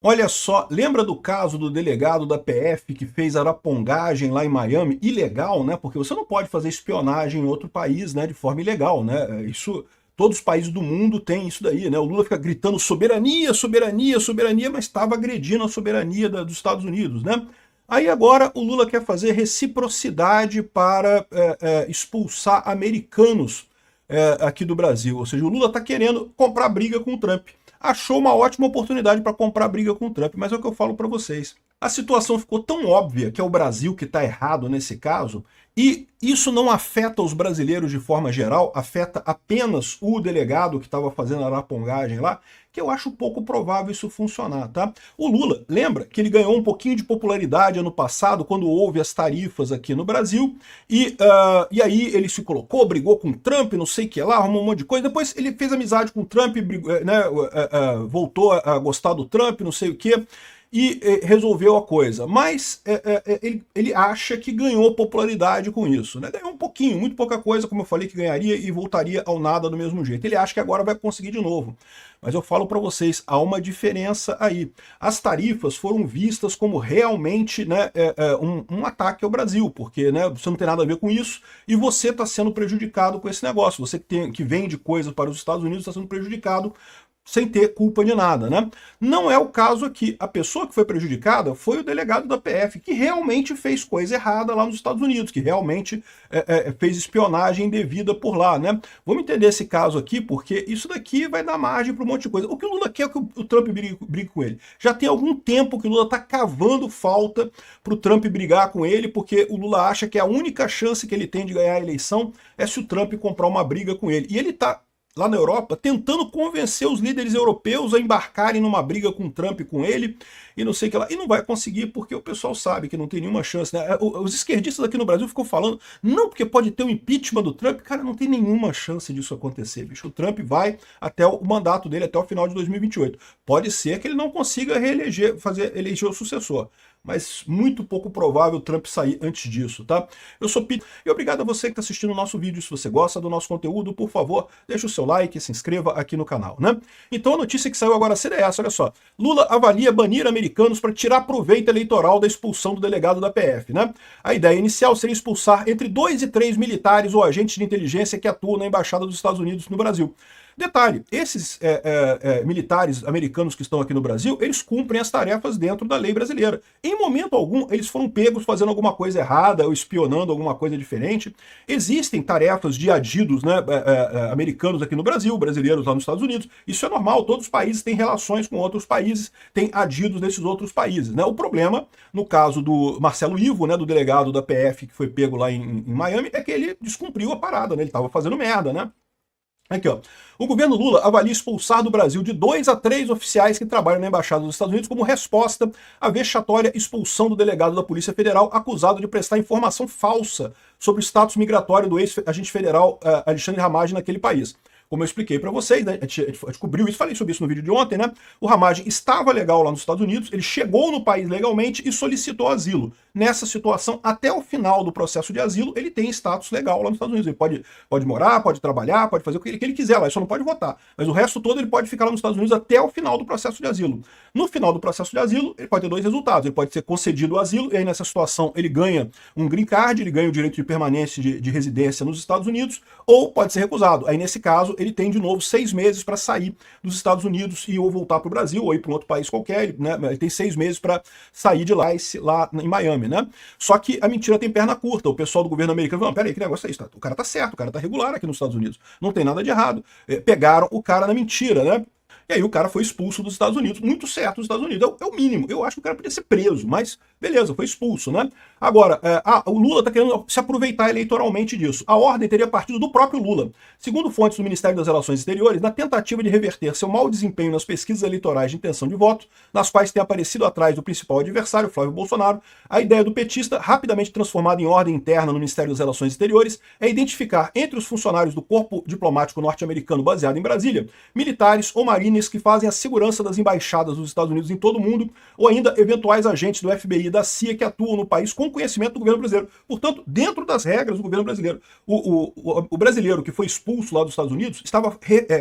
Olha só, lembra do caso do delegado da PF que fez arapongagem lá em Miami? Ilegal, né? Porque você não pode fazer espionagem em outro país, né, de forma ilegal, né? Isso, todos os países do mundo têm isso daí, né? O Lula fica gritando soberania, soberania, soberania, mas estava agredindo a soberania dos Estados Unidos, né? Aí agora o Lula quer fazer reciprocidade para expulsar americanos aqui do Brasil. Ou seja, o Lula está querendo comprar briga com o Trump. Achou uma ótima oportunidade para comprar briga com o Trump, mas é o que eu falo para vocês. A situação ficou tão óbvia que é o Brasil que está errado nesse caso, e isso não afeta os brasileiros de forma geral, afeta apenas o delegado que estava fazendo a arapongagem lá, que eu acho pouco provável isso funcionar, tá? O Lula, lembra que ele ganhou um pouquinho de popularidade ano passado, quando houve as tarifas aqui no Brasil, e aí ele se colocou, brigou com o Trump, não sei o que lá, arrumou um monte de coisa, depois ele fez amizade com o Trump, né, voltou a gostar do Trump, não sei o que, e resolveu a coisa. Mas ele acha que ganhou popularidade com isso, né? Ganhou um pouquinho, muito pouca coisa, como eu falei que ganharia, e voltaria ao nada do mesmo jeito. Ele acha que agora vai conseguir de novo. Mas eu falo para vocês, há uma diferença aí. As tarifas foram vistas como realmente, né, um ataque ao Brasil, porque, né, você não tem nada a ver com isso e você está sendo prejudicado com esse negócio. Você que vende coisas para os Estados Unidos está sendo prejudicado sem ter culpa de nada, né? Não é o caso aqui. A pessoa que foi prejudicada foi o delegado da PF, que realmente fez coisa errada lá nos Estados Unidos, que realmente fez espionagem indevida por lá, né? Vamos entender esse caso aqui, porque isso daqui vai dar margem para um monte de coisa. O que o Lula quer é que o Trump brigue com ele. Já tem algum tempo que o Lula está cavando falta para o Trump brigar com ele, porque o Lula acha que a única chance que ele tem de ganhar a eleição é se o Trump comprar uma briga com ele. E ele está lá na Europa, tentando convencer os líderes europeus a embarcarem numa briga com o Trump, com ele, e não sei o que lá. E não vai conseguir, porque o pessoal sabe que não tem nenhuma chance, né? Os esquerdistas aqui no Brasil ficam falando, não, porque pode ter um impeachment do Trump. Cara, não tem nenhuma chance disso acontecer, bicho. O Trump vai até o mandato dele, até o final de 2028. Pode ser que ele não consiga reeleger, eleger o sucessor, mas muito pouco provável o Trump sair antes disso, tá? Eu sou Pete e obrigado a você que está assistindo o nosso vídeo. Se você gosta do nosso conteúdo, por favor, deixa o seu like e se inscreva aqui no canal, né? Então a notícia que saiu agora cedo é essa, olha só. Lula avalia banir americanos para tirar proveito eleitoral da expulsão do delegado da PF, né? A ideia inicial seria expulsar entre 2 e 3 militares ou agentes de inteligência que atuam na Embaixada dos Estados Unidos no Brasil. Detalhe, esses militares americanos que estão aqui no Brasil, eles cumprem as tarefas dentro da lei brasileira. Em momento algum, eles foram pegos fazendo alguma coisa errada ou espionando alguma coisa diferente. Existem tarefas de adidos, né, americanos aqui no Brasil, brasileiros lá nos Estados Unidos. Isso é normal, todos os países têm relações com outros países, têm adidos nesses outros países, né? O problema, no caso do Marcelo Ivo, né, do delegado da PF que foi pego lá em Miami, é que ele descumpriu a parada, né? Ele estava fazendo merda, né? Aqui, ó. O governo Lula avalia expulsar do Brasil de 2 a 3 oficiais que trabalham na Embaixada dos Estados Unidos como resposta à vexatória expulsão do delegado da Polícia Federal acusado de prestar informação falsa sobre o status migratório do ex-agente federal Alexandre Ramagem naquele país. Como eu expliquei para vocês, né, a gente cobriu isso, falei sobre isso no vídeo de ontem, né? O Ramagem estava legal lá nos Estados Unidos, ele chegou no país legalmente e solicitou asilo. Nessa situação, até o final do processo de asilo, ele tem status legal lá nos Estados Unidos. Ele pode morar, pode trabalhar, pode fazer o que ele quiser lá, ele só não pode votar. Mas o resto todo ele pode ficar lá nos Estados Unidos até o final do processo de asilo. No final do processo de asilo, ele pode ter dois resultados. Ele pode ser concedido o asilo, e aí nessa situação ele ganha um green card, ele ganha o direito de permanência de residência nos Estados Unidos, ou pode ser recusado. Aí nesse caso, ele tem de novo 6 meses para sair dos Estados Unidos e ou voltar para o Brasil, ou ir para um outro país qualquer, né? Ele tem 6 meses para sair de lá em Miami, né? Só que a mentira tem perna curta. O pessoal do governo americano falou, peraí, que negócio é isso? O cara tá certo, o cara tá regular aqui nos Estados Unidos. Não tem nada de errado. Pegaram o cara na mentira, né? E aí o cara foi expulso dos Estados Unidos, muito certo dos Estados Unidos. É o mínimo. Eu acho que o cara podia ser preso, mas beleza, foi expulso, né? Agora, o Lula está querendo se aproveitar eleitoralmente disso. A ordem teria partido do próprio Lula. Segundo fontes do Ministério das Relações Exteriores, na tentativa de reverter seu mau desempenho nas pesquisas eleitorais de intenção de voto, nas quais tem aparecido atrás do principal adversário, Flávio Bolsonaro, a ideia do petista, rapidamente transformada em ordem interna no Ministério das Relações Exteriores, é identificar entre os funcionários do corpo diplomático norte-americano baseado em Brasília, militares ou marines uniformes que fazem a segurança das embaixadas dos Estados Unidos em todo o mundo, ou ainda eventuais agentes do FBI e da CIA que atuam no país com conhecimento do governo brasileiro. Portanto, dentro das regras do governo brasileiro, o brasileiro que foi expulso lá dos Estados Unidos estava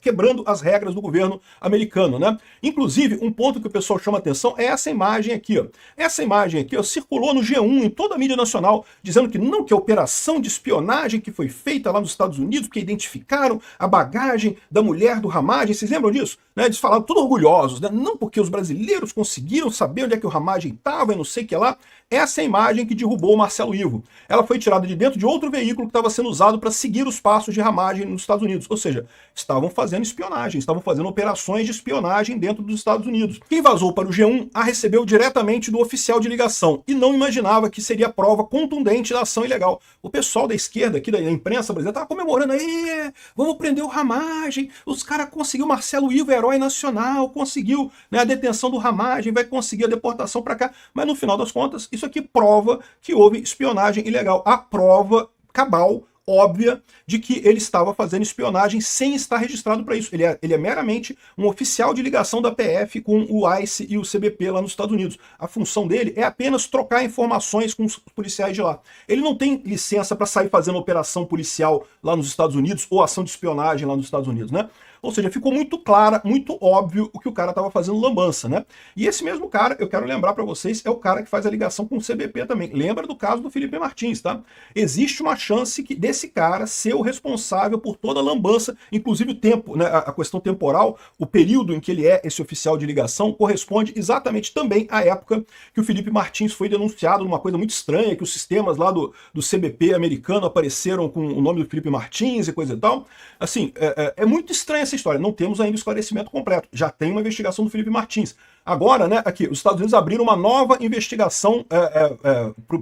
quebrando as regras do governo americano, né? Inclusive, um ponto que o pessoal chama atenção é essa imagem aqui, ó. Essa imagem aqui, ó, circulou no G1, em toda a mídia nacional, dizendo que não, que a operação de espionagem que foi feita lá nos Estados Unidos, que identificaram a bagagem da mulher do Ramagem, vocês lembram disso? Né? Eles falaram tudo orgulhosos, né? Não porque os brasileiros conseguiram saber onde é que o Ramagem estava e não sei o que lá. Essa é a imagem que derrubou o Marcelo Ivo. Ela foi tirada de dentro de outro veículo que estava sendo usado para seguir os passos de Ramagem nos Estados Unidos. Ou seja, estavam fazendo espionagem, estavam fazendo operações de espionagem dentro dos Estados Unidos. Quem vazou para o G1 a recebeu diretamente do oficial de ligação e não imaginava que seria prova contundente da ação ilegal. O pessoal da esquerda aqui da imprensa brasileira estava comemorando, aí, vamos prender o Ramagem, os caras conseguiu, Marcelo Ivo, herói nacional, conseguiu, né, a detenção do Ramagem, vai conseguir a deportação para cá, mas no final das contas, isso aqui prova que houve espionagem ilegal. A prova cabal, óbvia, de que ele estava fazendo espionagem sem estar registrado para isso. Ele é meramente um oficial de ligação da PF com o ICE e o CBP lá nos Estados Unidos. A função dele é apenas trocar informações com os policiais de lá. Ele não tem licença para sair fazendo operação policial lá nos Estados Unidos ou ação de espionagem lá nos Estados Unidos, né? Ou seja, ficou muito clara, muito óbvio o que o cara estava fazendo lambança, né? E esse mesmo cara, eu quero lembrar para vocês, é o cara que faz a ligação com o CBP também. Lembra do caso do Felipe Martins, tá? Existe uma chance desse cara ser o responsável por toda a lambança, inclusive o tempo, né? A questão temporal, o período em que ele é esse oficial de ligação, corresponde exatamente também à época que o Felipe Martins foi denunciado numa coisa muito estranha, que os sistemas lá do CBP americano apareceram com o nome do Felipe Martins e coisa e tal. Assim, é muito estranha essa história. Não temos ainda o esclarecimento completo. Já tem uma investigação do Felipe Martins. Agora, né, aqui, os Estados Unidos abriram uma nova investigação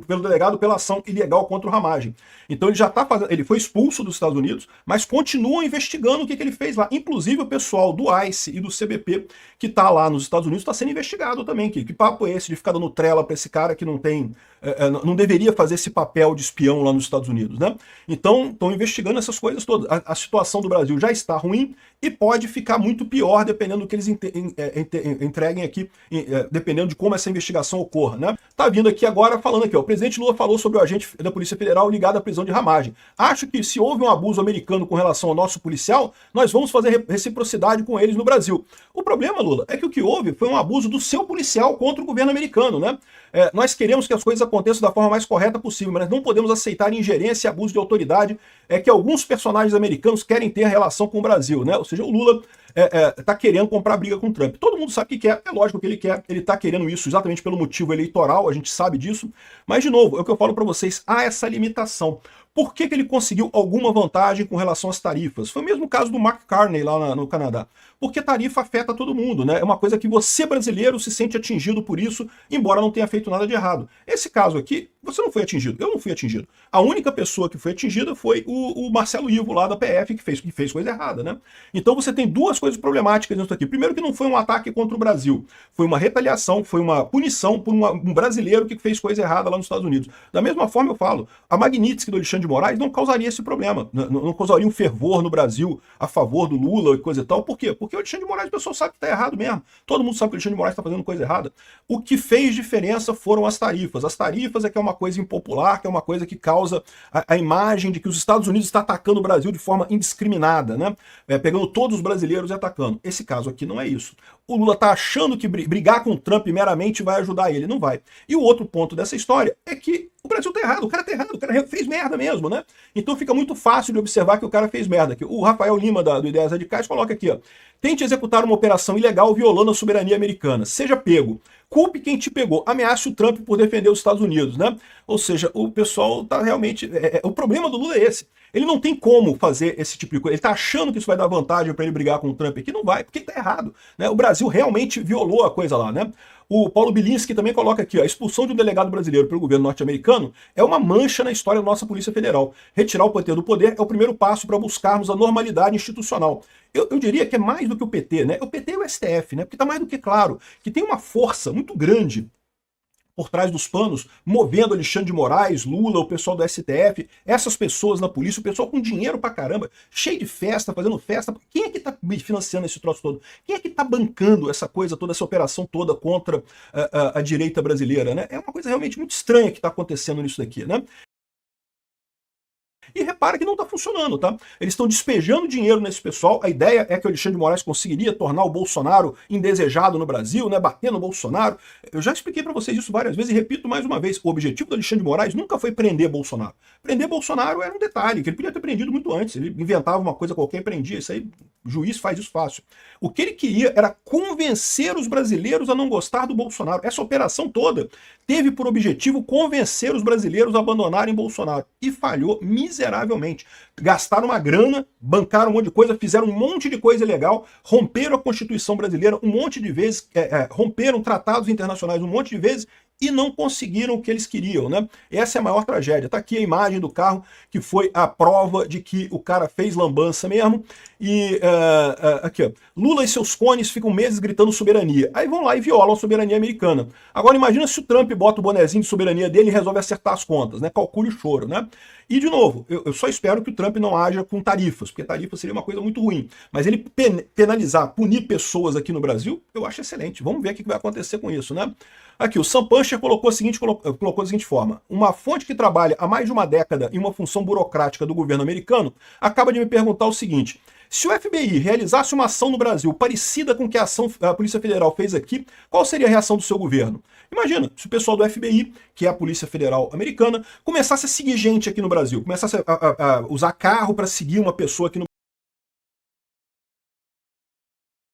pelo delegado pela ação ilegal contra o Ramagem. Então ele já está fazendo, ele foi expulso dos Estados Unidos, mas continuam investigando o que ele fez lá. Inclusive o pessoal do ICE e do CBP que está lá nos Estados Unidos está sendo investigado também. Que papo é esse de ficar dando trela para esse cara que não tem, não deveria fazer esse papel de espião lá nos Estados Unidos, né? Então estão investigando essas coisas todas. A situação do Brasil já está ruim e pode ficar muito pior dependendo do que eles entreguem aqui, dependendo de como essa investigação ocorra, né? Tá vindo aqui agora falando aqui, ó, o presidente Lula falou sobre o agente da Polícia Federal ligado à prisão de Ramagem. Acho que se houve um abuso americano com relação ao nosso policial, nós vamos fazer reciprocidade com eles no Brasil. O problema, Lula, é que o que houve foi um abuso do seu policial contra o governo americano, né? Nós queremos que as coisas aconteçam da forma mais correta possível, mas nós não podemos aceitar ingerência e abuso de autoridade que alguns personagens americanos querem ter relação com o Brasil, né? Ou seja, o Lula tá querendo comprar briga com o Trump. Todo mundo sabe o que quer, é lógico que ele quer, ele tá querendo isso exatamente pelo motivo eleitoral, a gente sabe disso, mas de novo, é o que eu falo para vocês, há essa limitação. Por que ele conseguiu alguma vantagem com relação às tarifas? Foi o mesmo caso do Mark Carney lá no Canadá. Porque tarifa afeta todo mundo, né? É uma coisa que você, brasileiro, se sente atingido por isso, embora não tenha feito nada de errado. Esse caso aqui, você não foi atingido, eu não fui atingido. A única pessoa que foi atingida foi o Marcelo Ivo, lá da PF, que fez coisa errada, né? Então você tem duas coisas problemáticas nisso aqui. Primeiro que não foi um ataque contra o Brasil, foi uma retaliação, foi uma punição por um brasileiro que fez coisa errada lá nos Estados Unidos. Da mesma forma eu falo, a Magnitsky do Alexandre de Moraes não causaria esse problema, não causaria um fervor no Brasil a favor do Lula e coisa e tal. Por quê? Porque o Alexandre de Moraes, o pessoal sabe que está errado mesmo. Todo mundo sabe que o Alexandre de Moraes está fazendo coisa errada. O que fez diferença foram as tarifas. As tarifas é que é uma coisa impopular, que é uma coisa que causa a imagem de que os Estados Unidos está atacando o Brasil de forma indiscriminada, né? Pegando todos os brasileiros e atacando. Esse caso aqui não é isso. O Lula está achando que brigar com o Trump meramente vai ajudar ele. Não vai. E o outro ponto dessa história é que o Brasil tá errado, o cara tá errado, o cara fez merda mesmo, né? Então fica muito fácil de observar que o cara fez merda. O Rafael Lima, do Ideias Radicais, coloca aqui, ó. Tente executar uma operação ilegal violando a soberania americana. Seja pego. Culpe quem te pegou. Ameace o Trump por defender os Estados Unidos, né? Ou seja, o pessoal tá realmente... o problema do Lula é esse. Ele não tem como fazer esse tipo de coisa. Ele tá achando que isso vai dar vantagem para ele brigar com o Trump aqui. Não vai, porque ele tá errado, né? O Brasil realmente violou a coisa lá, né? O Paulo Bilinski também coloca aqui, ó, a expulsão de um delegado brasileiro pelo governo norte-americano é uma mancha na história da nossa Polícia Federal. Retirar o PT do poder é o primeiro passo para buscarmos a normalidade institucional. Eu diria que é mais do que o PT, né? O PT e o STF, né? Porque está mais do que claro que tem uma força muito grande por trás dos panos, movendo Alexandre de Moraes, Lula, o pessoal do STF, essas pessoas na polícia, o pessoal com dinheiro pra caramba, cheio de festa, fazendo festa. Quem é que tá financiando esse troço todo? Quem é que tá bancando essa coisa toda, essa operação toda contra a direita brasileira, né? É uma coisa realmente muito estranha que está acontecendo nisso daqui, né? E repara que não está funcionando, tá? Eles estão despejando dinheiro nesse pessoal. A ideia é que o Alexandre de Moraes conseguiria tornar o Bolsonaro indesejado no Brasil, né? Bater no Bolsonaro. Eu já expliquei para vocês isso várias vezes e repito mais uma vez. O objetivo do Alexandre de Moraes nunca foi prender Bolsonaro. Prender Bolsonaro era um detalhe, que ele podia ter prendido muito antes. Ele inventava uma coisa qualquer e prendia. Isso aí, o juiz faz isso fácil. O que ele queria era convencer os brasileiros a não gostar do Bolsonaro. Essa operação toda teve por objetivo convencer os brasileiros a abandonarem Bolsonaro. E falhou miseravelmente. Gastaram uma grana, bancaram um monte de coisa, fizeram um monte de coisa ilegal, romperam a Constituição brasileira um monte de vezes, romperam tratados internacionais um monte de vezes e não conseguiram o que eles queriam, né? Essa é a maior tragédia. Tá aqui a imagem do carro que foi a prova de que o cara fez lambança mesmo. E aqui, ó, Lula e seus cones ficam meses gritando soberania. Aí vão lá e violam a soberania americana. Agora imagina se o Trump bota o bonezinho de soberania dele e resolve acertar as contas, né? Calcule o choro, né? E, de novo, eu só espero que o Trump não haja com tarifas, porque tarifas seria uma coisa muito ruim. Mas ele penalizar, punir pessoas aqui no Brasil, eu acho excelente. Vamos ver o que vai acontecer com isso, né? Aqui, o Sam Puncher colocou da seguinte forma: uma fonte que trabalha há mais de uma década em uma função burocrática do governo americano acaba de me perguntar o seguinte: se o FBI realizasse uma ação no Brasil parecida com que a Polícia Federal fez aqui, qual seria a reação do seu governo? Imagina, se o pessoal do FBI, que é a Polícia Federal Americana, começasse a seguir gente aqui no Brasil, começasse a usar carro para seguir uma pessoa aqui no